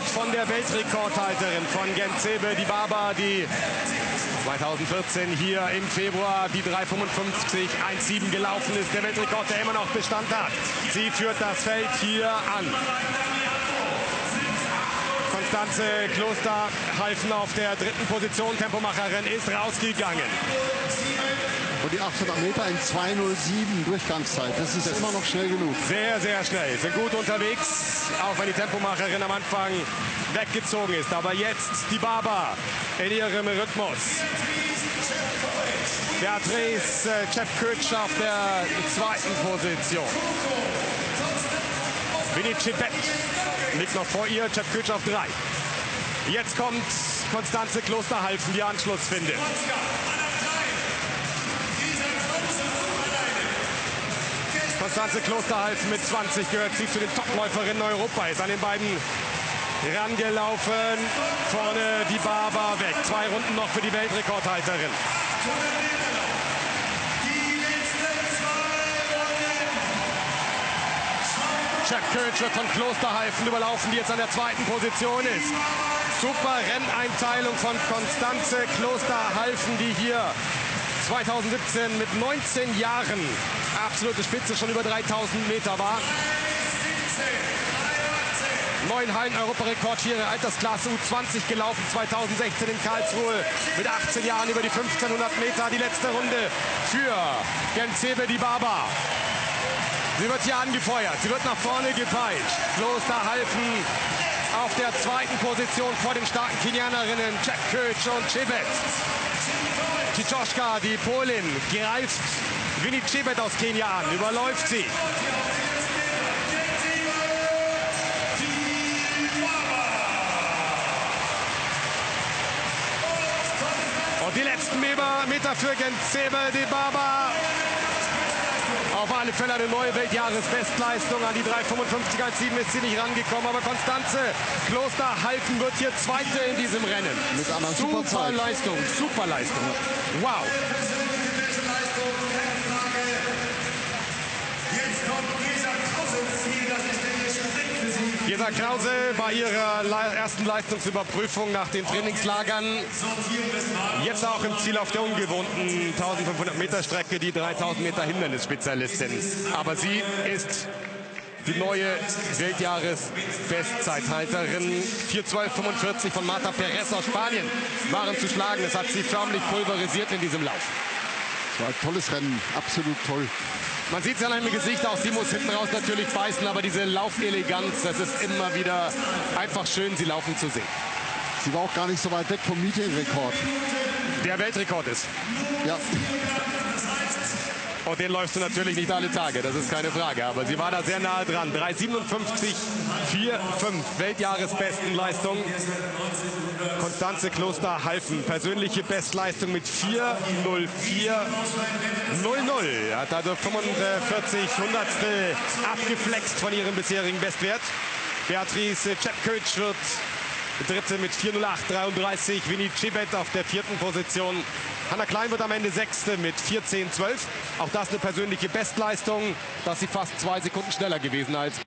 von der Weltrekordhalterin von Gentsebe Dibaba, die 2014 hier im Februar die 3:55,17 gelaufen ist. Der Weltrekord, der immer noch Bestand hat. Sie führt das Feld hier an. Constanze Klosterhalfen auf der 3. Position. Tempomacherin ist rausgegangen. Und die 800 Meter in 2:07 Durchgangszeit. Das ist immer noch schnell genug. Sehr, sehr schnell. Sind gut unterwegs, auch wenn die Tempomacherin am Anfang weggezogen ist. Aber jetzt Dibaba in ihrem Rhythmus. Beatrice Chepkötsch auf der 2. Position. Winnie Chebet liegt noch vor ihr, Chepkötsch auf 3. Jetzt kommt Constanze Klosterhalfen, die Anschluss findet. Constanze Klosterhalfen mit 20 gehört sie zu den Topläuferinnen Europas. Ist an den beiden rangelaufen. Vorne Dibaba weg. 2 Runden noch für die Weltrekordhalterin. Chepkötsch wird von Klosterhalfen überlaufen, die jetzt an der 2. Position ist. Super Renneinteilung von Constanze Klosterhalfen, die hier 2017 mit 19 Jahren absolute Spitze schon über 3000 Meter war. 9 Hallen-Europarekord hier in der Altersklasse U20 gelaufen, 2016 in Karlsruhe mit 18 Jahren über die 1500 Meter. Die letzte Runde für Gentsebe Dibaba. Sie wird hier angefeuert, sie wird nach vorne gepeitscht. Klosterhalfen auf der 2. Position vor den starken Kenianerinnen Chepkötsch und Chebet. Chichoshka, die Polin, greift Winnie Chebet aus Kenia an, überläuft sie. Und die letzten Meter für Gentsebe Dibaba. Auf alle Fälle eine neue Weltjahresbestleistung. An die 3:55,17 ist sie nicht rangekommen. Aber Constanze Klosterhalfen wird hier Zweite in diesem Rennen. Mit einer super Leistung, super Leistung. Wow. Gesa Krause bei ihrer ersten Leistungsüberprüfung nach den Trainingslagern. Jetzt auch im Ziel auf der ungewohnten 1500 Meter Strecke, die 3000 Meter Hindernisspezialistin. Aber sie ist die neue Weltjahresbestzeithalterin. 4:12,45 von Marta Perez aus Spanien waren zu schlagen. Das hat sie förmlich pulverisiert in diesem Lauf. Das war ein tolles Rennen, absolut toll. Man sieht es an ihrem Gesicht auch, sie muss hinten raus natürlich beißen, aber diese Laufeleganz, das ist immer wieder einfach schön, sie laufen zu sehen. Sie war auch gar nicht so weit weg vom Meetingrekord. Der Weltrekord ist. Ja. Und den läufst du natürlich nicht alle Tage, das ist keine Frage. Aber sie war da sehr nahe dran. 3:57,45, Weltjahresbestenleistung. Constanze Klosterhalfen, persönliche Bestleistung mit 4:04,00. Hat also 45 Hundertstel abgeflext von ihrem bisherigen Bestwert. Beatrice Chepkötsch wird Dritte mit 4:08,33. Winnie Chebet auf der 4. Position. Hanna Klein wird am Ende 6. mit 4:10,12. Auch das eine persönliche Bestleistung. Das ist sie fast 2 Sekunden schneller gewesen als